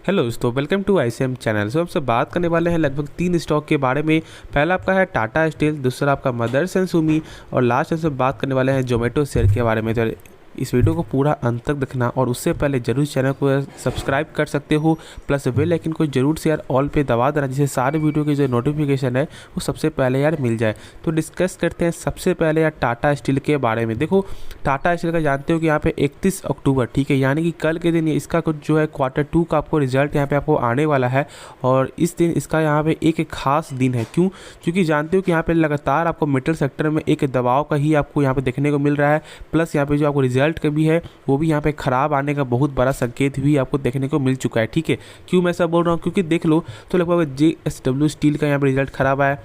Hello दोस्तों, welcome to ICM channel. सो हमसे बात करने वाले हैं लगभग 3 स्टॉक के बारे में। पहला आपका है टाटा स्टील, दूसरा आपका मदरसन सुमी और लास्ट हमसे बात करने वाले हैं जोमेटो शेयर के बारे में। तो इस वीडियो को पूरा अंत तक देखना और उससे पहले जरूर चैनल को सब्सक्राइब कर सकते हो, प्लस बेल आइकन को जरूर से यार ऑल पे दबा देना, जिससे सारे वीडियो की जो नोटिफिकेशन है वो सबसे पहले यार मिल जाए। तो डिस्कस करते हैं सबसे पहले यार टाटा स्टील के बारे में। देखो टाटा स्टील का जानते हो कि यहाँ पे 31 अक्टूबर, ठीक है, यानी कि कल के दिन इसका कुछ जो है Q2 का आपको रिजल्ट यहाँ पे आपको आने वाला है। और इस दिन इसका यहाँ पे एक खास दिन है। क्यों? क्योंकि जानते हो कि यहाँ पे लगातार आपको मेटल सेक्टर में एक दबाव का ही आपको यहाँ पे देखने को मिल रहा है, प्लस यहाँ पे जो आपको रिजल्ट का भी है वो भी यहाँ पे खराब आने का बहुत बड़ा संकेत भी आपको देखने को मिल चुका है। ठीक है, क्यों मैं ऐसा बोल रहा हूँ? क्योंकि देख लो तो लगभग JSW स्टील का यहाँ पे रिजल्ट खराब आया,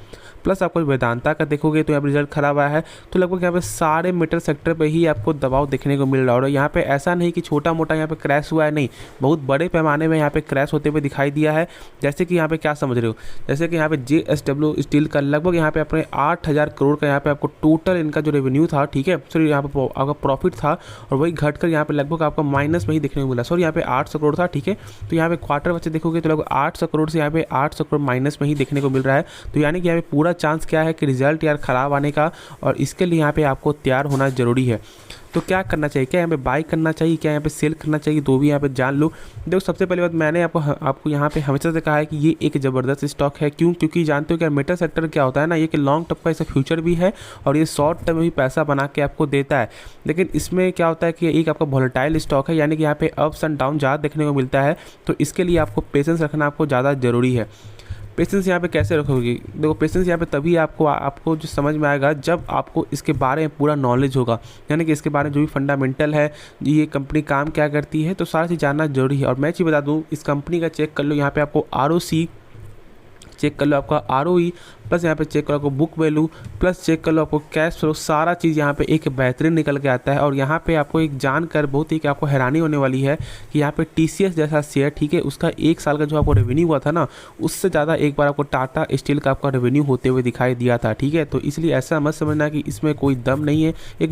प्लस आपको वेदांता का देखोगे तो यहाँ पे रिजल्ट खराब आया है। तो लगभग यहाँ पे सारे मेटल सेक्टर पे ही आपको दबाव देखने को मिल रहा है। और यहाँ पे ऐसा नहीं कि छोटा मोटा यहाँ पे क्रैश हुआ है, नहीं, बहुत बड़े पैमाने में यहाँ पे क्रैश होते हुए दिखाई दिया है। जैसे कि यहाँ पे क्या समझ रहे हो, जैसे कि यहाँ पे JSW स्टील का लगभग यहाँ पे अपने 8,000 करोड़ का यहाँ पे आपको टोटल इनका जो रेवेन्यू था, ठीक है, सॉरी यहाँ पे आपका प्रॉफिट था, और वही घटकर यहाँ पे लगभग आपका माइनस में ही देखने को मिला। सॉरी यहाँ पे 800 करोड़ था, ठीक है। तो यहाँ पे क्वार्टर बच्चे देखोगे तो लगभग 800 करोड़ से यहाँ पे 800 करोड़ माइनस में ही देखने को मिल रहा है। तो यानी कि यहाँ पे पूरा चांस क्या है कि रिजल्ट यार खराब आने का, और इसके लिए यहाँ पे आपको तैयार होना जरूरी है। तो क्या करना चाहिए? क्या यहाँ पे बाई करना चाहिए, क्या यहाँ पे सेल करना चाहिए, तो भी यहाँ पे जान लो। देखो सबसे पहली बात, मैंने आपको यहाँ पे हमेशा से कहा है कि ये एक ज़बरदस्त स्टॉक है। क्यों? क्योंकि जानते हो कि मेटल सेक्टर क्या होता है ना, ये कि लॉन्ग टर्म का इसका फ्यूचर भी है और ये शॉर्ट टर्म में भी पैसा बना के आपको देता है। लेकिन इसमें क्या होता है कि एक आपका वोलेटाइल स्टॉक है, यानी कि यहाँ पे अप्स एंड डाउन ज़्यादा देखने को मिलता है। तो इसके लिए आपको पेशेंस रखना आपको ज़्यादा ज़रूरी है। पेशेंस यहाँ पे कैसे रखोगे? देखो पेशेंस यहाँ पे तभी आपको जो समझ में आएगा जब आपको इसके बारे में पूरा नॉलेज होगा, यानी कि इसके बारे में जो भी फंडामेंटल है, ये कंपनी काम क्या करती है, तो सारी चीज़ जानना जरूरी है। और मैं चीज़ बता दूँ, इस कंपनी का चेक कर लो, यहाँ पे आपको ROC चेक कर लो, आपका ROE, प्लस यहाँ पे चेक कर लो आपको बुक वैल्यू, प्लस चेक कर लो आपको कैश फ्लो, सारा चीज़ यहाँ पे एक बेहतरीन निकल के आता है। और यहाँ पे आपको एक जानकर बहुत ही आपको हैरानी होने वाली है कि यहाँ पे TCS जैसा शेयर, ठीक है, उसका 1 साल का जो आपको रेवेन्यू हुआ था ना, उससे ज़्यादा एक बार आपको टाटा स्टील का आपका रेवेन्यू होते हुए दिखाई दिया था। ठीक है, तो इसलिए ऐसा मत समझना कि इसमें कोई दम नहीं है। एक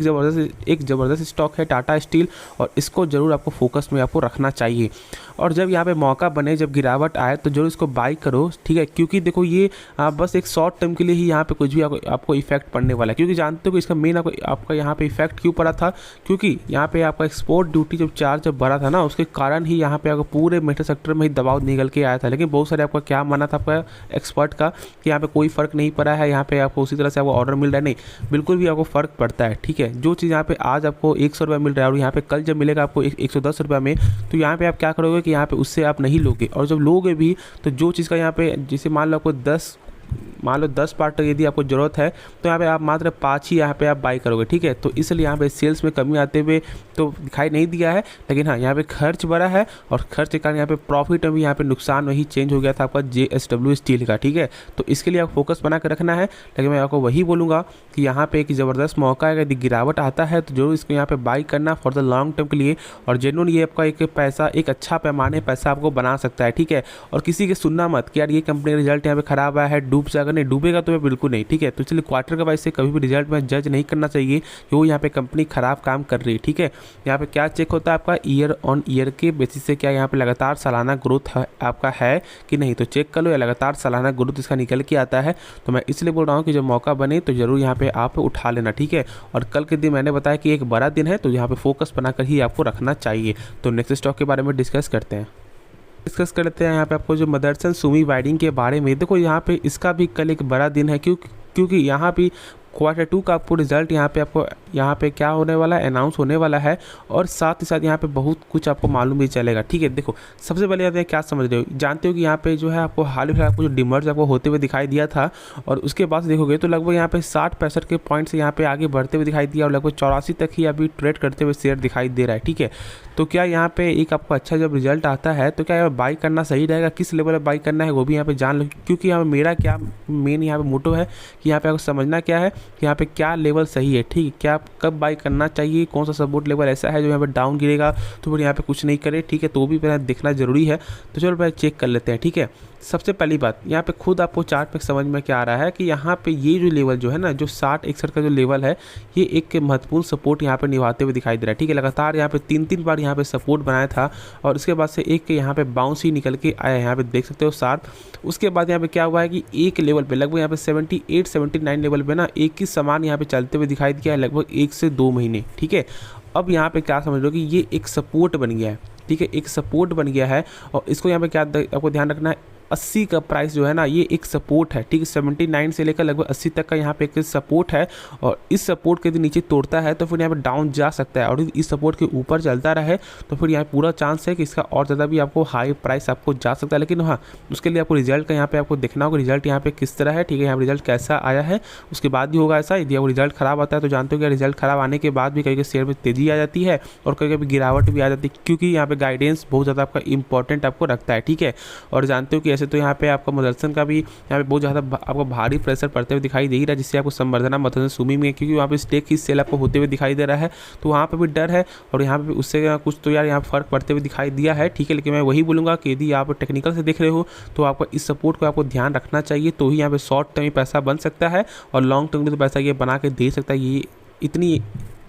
ज़बरदस्त स्टॉक है टाटा स्टील, और इसको ज़रूर आपको फोकस में आपको रखना चाहिए। और जब यहाँ पे मौका बने, जब गिरावट आए, तो जरूर इसको बाई करो, ठीक है। क्योंकि देखो ये बस एक शॉर्ट टर्म के लिए ही यहाँ पे कुछ भी आपको इफेक्ट पड़ने वाला है। क्योंकि जानते हो कि इसका मेन आपका यहाँ पे इफेक्ट क्यों पड़ा था? क्योंकि यहाँ पे आपका एक्सपोर्ट ड्यूटी जब चार्ज जब बढ़ा था ना, उसके कारण ही यहाँ पे आपको पूरे मेटल सेक्टर में ही दबाव निकल के आया था। लेकिन बहुत सारे आपका क्या माना था आपका एक्सपर्ट का कि यहाँ पे कोई फर्क नहीं पड़ा है, यहाँ पे आपको उसी तरह से आपको ऑर्डर मिल रहा है। नहीं, बिल्कुल भी आपको फर्क पड़ता है। ठीक है, जो चीज़ यहाँ पे आज आपको 100 रुपये मिल रहा है और यहाँ पे कल जब मिलेगा आपको 110 रुपये में, तो यहाँ पे आप क्या करोगे कि यहाँ पे उससे आप नहीं लोगे। और जब लोगे भी तो जो चीज़ का यहाँ पे, जैसे मान लो आपको 10 पार्ट यदि आपको ज़रूरत है, तो यहाँ पे आप मात्र 5 ही यहाँ पे आप बाई करोगे। ठीक है, तो इसलिए यहाँ पे सेल्स में कमी आते हुए तो दिखाई नहीं दिया है। लेकिन हाँ, यहाँ पे खर्च बढ़ा है, और खर्च के कारण यहाँ पे प्रॉफिट में भी यहाँ पे नुकसान वही चेंज हो गया था आपका JSW स्टील का। ठीक है, तो इसके लिए आपको फोकस बना कर रखना है। लेकिन मैं आपको वही बोलूँगा कि यहाँ पे एक ज़बरदस्त मौका है, यदि गिरावट आता है तो जरूर इसको यहाँ पे बाई करना फॉर द लॉन्ग टर्म के लिए। और जेन्युइन ये आपका एक पैसा, एक अच्छा पैमाने पैसा आपको बना सकता है। ठीक है, और किसी के सुनना मत कि यार ये कंपनी का रिजल्ट यहाँ पे खराब आया है, डूब जाएगा। नहीं, डूबेगा तो बिल्कुल नहीं। ठीक है, तो चलिए क्वार्टर के वाइज से कभी भी रिजल्ट में जज नहीं करना चाहिए कि वो यहाँ पे कंपनी खराब काम कर रही है। ठीक है, यहाँ पे क्या चेक होता है आपका ईयर ऑन ईयर के बेसिस से, क्या यहाँ पे लगातार सालाना ग्रोथ है आपका है कि नहीं, तो चेक कर लो, या लगातार सालाना ग्रोथ इसका निकल के आता है। तो मैं इसलिए बोल रहा हूँ कि जब मौका बने तो जरूर यहाँ पे आप उठा लेना। ठीक है, और कल के दिन मैंने बताया कि एक बड़ा दिन है, तो यहाँ पे फोकस बनाकर ही आपको रखना चाहिए। तो नेक्स्ट स्टॉक के बारे में डिस्कस करते हैं यहाँ पे आपको जो मदरसन सुमी वायरिंग के बारे में। देखो यहाँ पे इसका भी कल एक बड़ा दिन है। क्योंकि यहाँ भी Q2 का आपको रिजल्ट आपको यहाँ पे क्या होने वाला है, अनाउंस होने वाला है। और साथ ही साथ यहाँ पे बहुत कुछ आपको मालूम भी चलेगा। ठीक है, देखो सबसे पहले आप क्या समझ रहे हो, जानते हो कि यहाँ पे जो है आपको हाल ही फिलहाल आपको जो डिमर्ज आपको होते हुए दिखाई दिया था, और उसके बाद देखोगे तो लगभग यहाँ पे 60-65 के पॉइंट से यहाँ पे आगे बढ़ते हुए दिखाई दिया, और लगभग 84 तक ही अभी ट्रेड करते हुए शेयर दिखाई दे रहा है। ठीक है, तो क्या यहाँ पे एक आपको अच्छा जब रिजल्ट आता है तो क्या यहाँ बाई करना सही रहेगा? किस लेवल पर बाई करना है वो भी यहाँ पे जान लो। क्योंकि यहाँ मेरा क्या मेन यहाँ पे मोटो है कि यहाँ पे आपको समझना क्या है कि यहाँ पे क्या लेवल सही है। ठीक है, क्या आप कब बाई करना चाहिए, कौन सा सपोर्ट लेवल ऐसा है जो यहाँ पे डाउन गिरेगा तो फिर यहाँ पे कुछ नहीं करे, ठीक है, तो भी पहले देखना जरूरी है। तो चलो पहले चेक कर लेते हैं, ठीक है। सबसे पहली बात यहाँ पे खुद आपको चार्ट पे समझ में क्या आ रहा है कि यहाँ पे ये जो लेवल जो है ना, जो 60-61 का जो लेवल है, ये एक महत्वपूर्ण सपोर्ट यहाँ पे निभाते हुए दिखाई दे रहा है, ठीक है। लगातार यहाँ पे 3-3 बार यहाँ पे सपोर्ट बनाया था और उसके बाद से एक यहाँ पे बाउंस ही निकल के आया, यहाँ पे देख सकते हो 60। उसके बाद यहाँ पे क्या हुआ है कि एक लेवल पे लगभग यहाँ पे 78-79 लेवल पे ना एक ही सामान यहाँ पे चलते हुए दिखाई दिया है लगभग 1 से 2 महीने, ठीक है। अब यहाँ पे क्या समझ लो कि ये एक सपोर्ट बन गया है, ठीक है, एक सपोर्ट बन गया है। और इसको यहाँ पे क्या आपको ध्यान रखना है, 80 का प्राइस जो है ना, ये एक सपोर्ट है, ठीक है। 79 से लेकर लगभग 80 तक का यहाँ पे एक सपोर्ट है और इस सपोर्ट के यदि नीचे तोड़ता है तो फिर यहाँ पे डाउन जा सकता है और इस सपोर्ट के ऊपर चलता रहे तो फिर यहाँ पूरा चांस है कि इसका और ज़्यादा भी आपको हाई प्राइस आपको जा सकता है। लेकिन हाँ, उसके लिए आपको रिजल्ट का यहाँ पे आपको देखना होगा, रिजल्ट यहाँ पे किस तरह है, ठीक है, यहाँ पे रिजल्ट कैसा आया है उसके बाद ही होगा ऐसा। यदि आपको रिजल्ट खराब आता है तो जानते हो कि रिजल्ट खराब आने के बाद भी कभी कभी शेयर में तेज़ी आ जाती है और कभी कभी गिरावट भी आ जाती है, क्योंकि यहाँ पे गाइडेंस बहुत ज़्यादा आपका इंपॉर्टेंट आपको रखता है, ठीक है। और जानते हो कि ऐसे तो यहाँ पे आपका मदरसन का भी यहाँ पे बहुत ज़्यादा आपको भारी प्रेशर पड़ते हुए दिखाई दे रहा है, जिससे आपको संवर्धना मदरसन सुमी में, क्योंकि वहाँ पे स्टेक की सेल आपको होते हुए दिखाई दे रहा है, तो वहाँ पे भी डर है और यहाँ पे उससे कुछ तो यार यहाँ फर्क पड़ते हुए दिखाई दिया है, ठीक है। लेकिन मैं वही बोलूँगा कि यदि आप टेक्निकल से देख रहे हो तो आपको इस सपोर्ट को आपको ध्यान रखना चाहिए, तो ही यहाँ पे शॉर्ट टर्म में पैसा बन सकता है और लॉन्ग टर्म में तो पैसा ये बना के दे सकता है, ये इतनी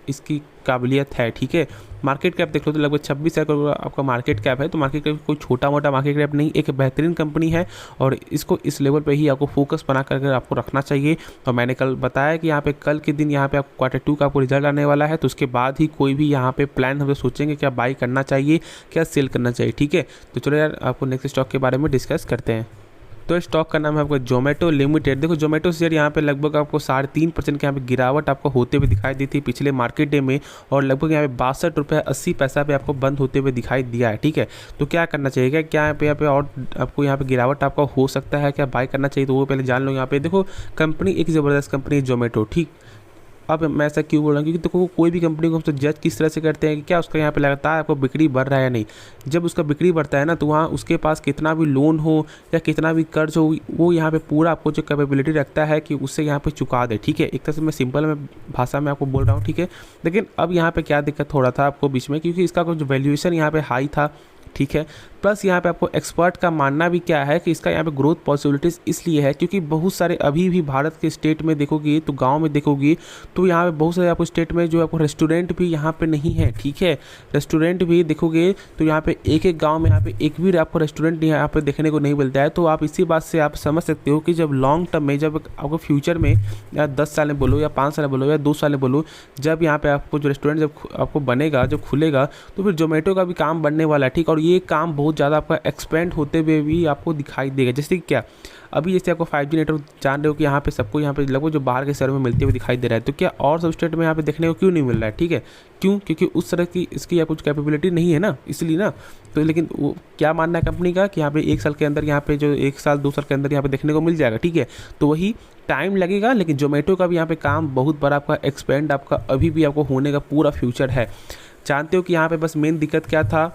इसकी काबिलियत है, ठीक है। मार्केट कैप देख लो तो लगभग 26 करोड़ आपका मार्केट कैप है, तो मार्केट कैप कोई छोटा मोटा मार्केट कैप नहीं, एक बेहतरीन कंपनी है और इसको इस लेवल पे ही आपको फोकस बना करके आपको रखना चाहिए। और मैंने कल बताया कि यहाँ पे कल के दिन यहाँ पे आपको Q2 का आपको रिजल्ट आने वाला है, तो उसके बाद ही कोई भी यहाँ पे प्लान हम सोचेंगे क्या बाई करना चाहिए, क्या सेल करना चाहिए, ठीक है। तो चलो यार आपको नेक्स्ट स्टॉक के बारे में डिस्कस करते हैं। तो स्टॉक का नाम है आपका जोमेटो लिमिटेड। देखो जोमेटो शेयर यहाँ पे लगभग आपको 3.5% के यहाँ पे गिरावट आपको होते हुए दिखाई दी थी पिछले मार्केट डे में और लगभग यहाँ पे 62.80 पे आपको बंद होते हुए दिखाई दिया है, ठीक है। तो क्या करना चाहिए, क्या यहाँ पे और आपको यहाँ पे गिरावट आपका हो सकता है, क्या बाय करना चाहिए, तो वो पहले जान लो। यहाँ पे देखो कंपनी एक ज़बरदस्त कंपनी है जोमेटो, ठीक। अब मैं ऐसा क्यों बोल रहा हूँ, क्योंकि देखो कोई भी कंपनी को हम तो जज किस तरह से करते हैं कि क्या उसका यहाँ पे लगातार आपको बिक्री बढ़ रहा है या नहीं। जब उसका बिक्री बढ़ता है ना तो वहाँ उसके पास कितना भी लोन हो या कितना भी कर्ज हो, वो यहाँ पे पूरा आपको जो कैपेबिलिटी रखता है कि उससे यहाँ पे चुका दे, ठीक है। एक तरह से मैं सिंपल में भाषा में आपको बोल रहा हूँ, ठीक है। लेकिन अब यहाँ पे क्या दिक्कत हो रहा था आपको बीच में, क्योंकि इसका कुछ वैल्यूएशन यहाँ पे हाई था, ठीक है। प्लस यहाँ पे आपको एक्सपर्ट का मानना भी क्या है कि इसका यहाँ पे ग्रोथ पॉसिबिलिटीज़ इसलिए है क्योंकि बहुत सारे अभी भी भारत के स्टेट में देखोगे तो गांव में देखोगे तो यहाँ पे बहुत सारे आपको स्टेट में जो आपको रेस्टोरेंट भी यहाँ पे नहीं है, ठीक है। रेस्टोरेंट भी देखोगे तो यहाँ पे एक गांव में यहाँ पे एक भी आपको रेस्टोरेंट यहाँ पे देखने को नहीं मिलता है। तो आप इसी बात से आप समझ सकते हो कि जब लॉन्ग टर्म में, जब आपको फ्यूचर में या 10 साल में बोलो या 5 साल बोलो या 2 साल में बोलो, जब यहाँ पे आपको जो रेस्टोरेंट जब आपको बनेगा, जब खुलेगा, तो फिर जोमेटो का भी काम बनने वाला है, ठीक। और ये काम बहुत ज़्यादा आपका एक्सपेंड होते हुए भी आपको दिखाई देगा। जैसे कि क्या अभी जैसे आपको 5G नेटवर्क जान रहे हो कि यहाँ पे सबको यहाँ पे लगभग जो बाहर के शहरों में मिलते हुए दिखाई दे रहा है, तो क्या और सब स्टेट में यहाँ पे देखने को क्यों नहीं मिल रहा है, ठीक है। क्यों, क्योंकि उस तरह की इसकी या कुछ कैपेबिलिटी नहीं है ना, इसलिए ना। तो लेकिन वो क्या मानना है कंपनी का कि यहाँ पे 1 साल के अंदर, यहाँ पे जो 1 साल 2 साल के अंदर यहाँ पे देखने को मिल जाएगा, ठीक है। तो वही टाइम लगेगा, लेकिन जोमेटो का भी यहाँ पे काम बहुत बड़ा आपका एक्सपेंड आपका अभी भी आपको होने का पूरा फ्यूचर है। जानते हो कि यहाँ पे बस मेन दिक्कत क्या था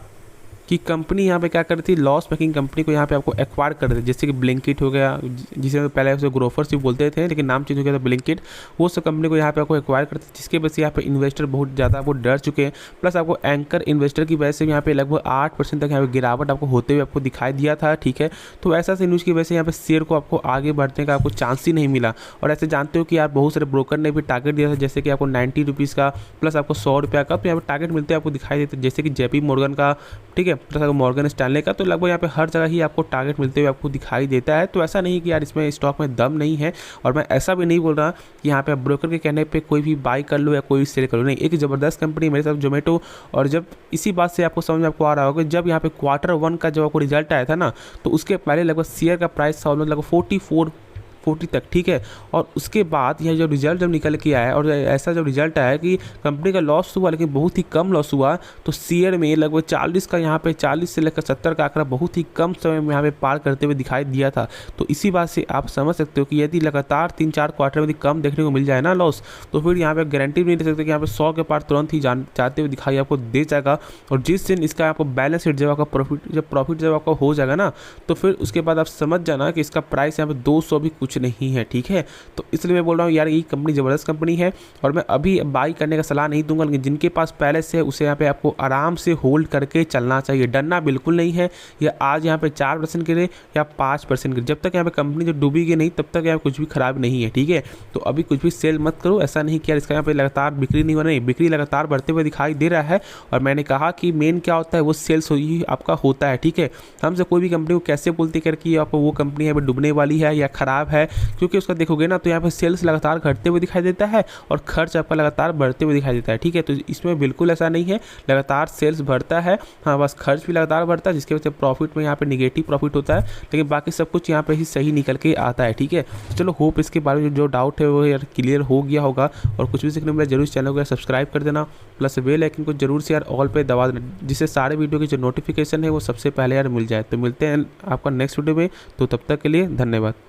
कि कंपनी यहाँ पे क्या कर रही थी, लॉस मेकिंग कंपनी को यहाँ पे आपको एक्वायर कर रही थी, जैसे कि ब्लिंकिट हो गया, जिसे पहले उसे ग्रोफर्स भी बोलते थे लेकिन नाम चेंज हो गया था ब्लिंकिट, वो सब कंपनी को यहाँ पे आपको एक्वायर करती थी, जिसके वजह से यहाँ पे इन्वेस्टर बहुत ज़्यादा आपको डर चुके हैं। प्लस आपको एंकर इन्वेस्टर की वजह से यहाँ पे लगभग 8% तक यहाँ पे गिरावट आपको होते हुए आपको दिखाई दिया था, ठीक है। तो ऐसा से न्यूज़ की वजह से यहाँ पे शेयर को आपको आगे बढ़ने का आपको चांस ही नहीं मिला। और ऐसे जानते हो कि यार बहुत सारे ब्रोकर ने भी टारगेट दिया था, जैसे कि आपको 90 रुपीज़ का प्लस आपको 100 रुपये का, तो यहाँ पे टारगेट मिलते आपको दिखाई देते, जैसे कि JP मॉर्गन का, ठीक है, प्लस आपको मॉर्गन स्टैनले का। तो लगभग यहाँ पे हर जगह ही आपको टारगेट मिलते हुए आपको दिखाई देता है। तो ऐसा नहीं कि यार इसमें स्टॉक में दम नहीं है, और मैं ऐसा भी नहीं बोल रहा कि यहाँ पे ब्रोकर के कहने पे कोई भी बाई कर लो या कोई भी सेल कर लो, नहीं, एक ज़बरदस्त कंपनी मेरे साथ जोमेटो। और जब इसी बात से आपको समझ में आपको आ रहा होगा, जब यहाँ पे Q1 का जब आपको रिजल्ट आया था ना, तो उसके पहले लगभग शेयर का प्राइस था लगभग 40 तक, ठीक है। और उसके बाद यह जो रिजल्ट जब निकल के आया और ऐसा जब रिजल्ट आया कि कंपनी का लॉस हुआ, लेकिन बहुत ही कम लॉस हुआ, तो शेयर में लगभग 40 का, यहाँ पे 40 से लेकर 70 का आंकड़ा बहुत ही कम समय में यहाँ पे पार करते हुए दिखाई दिया था। तो इसी बात से आप समझ सकते हो कि यदि लगातार 3-4 क्वार्टर में कम देखने को मिल जाए ना लॉस, तो फिर यहाँ पे गारंटी नहीं दे सकते कि यहाँ पे 100 के पार तुरंत ही जाते हुए दिखाई आपको दे जाएगा। और जिस दिन इसका आपको बैलेंस शीट जब आपका प्रॉफिट जब आपका हो जाएगा ना, तो फिर उसके बाद आप समझ जाना कि इसका प्राइस यहाँ पे 200 भी कुछ कुछ नहीं है, ठीक है। तो इसलिए मैं बोल रहा हूँ यार ये कंपनी ज़बरदस्त कंपनी है और मैं अभी बाई करने का सलाह नहीं दूंगा, लेकिन जिनके पास पहले से है उसे यहाँ पे आपको आराम से होल्ड करके चलना चाहिए, डरना बिल्कुल नहीं है। या आज यहाँ पे 4% गिरे या 5% गिरे, जब तक यहाँ पे कंपनी जो डूबेगी नहीं तब तक यहाँ कुछ भी खराब नहीं है, ठीक है। तो अभी कुछ भी सेल मत करो, ऐसा नहीं कि यार इसका यहाँ पे लगातार बिक्री नहीं हो रही, बिक्री लगातार बढ़ते हुए दिखाई दे रहा है। और मैंने कहा कि मेन क्या होता है वो सेल्स ही आपका होता है, ठीक है। हमसे कोई भी कंपनी को कैसे बोलती कर कि आपको वो कंपनी यहाँ पे डूबने वाली है या ख़राब है, क्योंकि उसका देखोगे ना तो यहाँ पे सेल्स लगातार घटते हुए दिखाई देता है और खर्च आपका लगातार बढ़ते हुए दिखाई देता है, ठीक है। तो इसमें बिल्कुल ऐसा नहीं है, लगातार सेल्स बढ़ता है, हाँ बस खर्च भी लगातार बढ़ता है, जिसकी वजह से प्रॉफिट में यहाँ पे निगेटिव प्रॉफिट होता है, लेकिन बाकी सब कुछ यहाँ पे ही सही निकल के आता है, ठीक है। तो चलो होप इसके बारे में जो डाउट है वो यार क्लियर हो गया होगा, और कुछ भी सीखने मिला जरूर चैनल को सब्सक्राइब कर देना, प्लस बेल आइकन को जरूर से यार ऑल पे दबा देना, जिससे सारे वीडियो की जो नोटिफिकेशन है वो सबसे पहले यार मिल जाए। तो मिलते हैं आपका नेक्स्ट वीडियो में, तो तब तक के लिए धन्यवाद।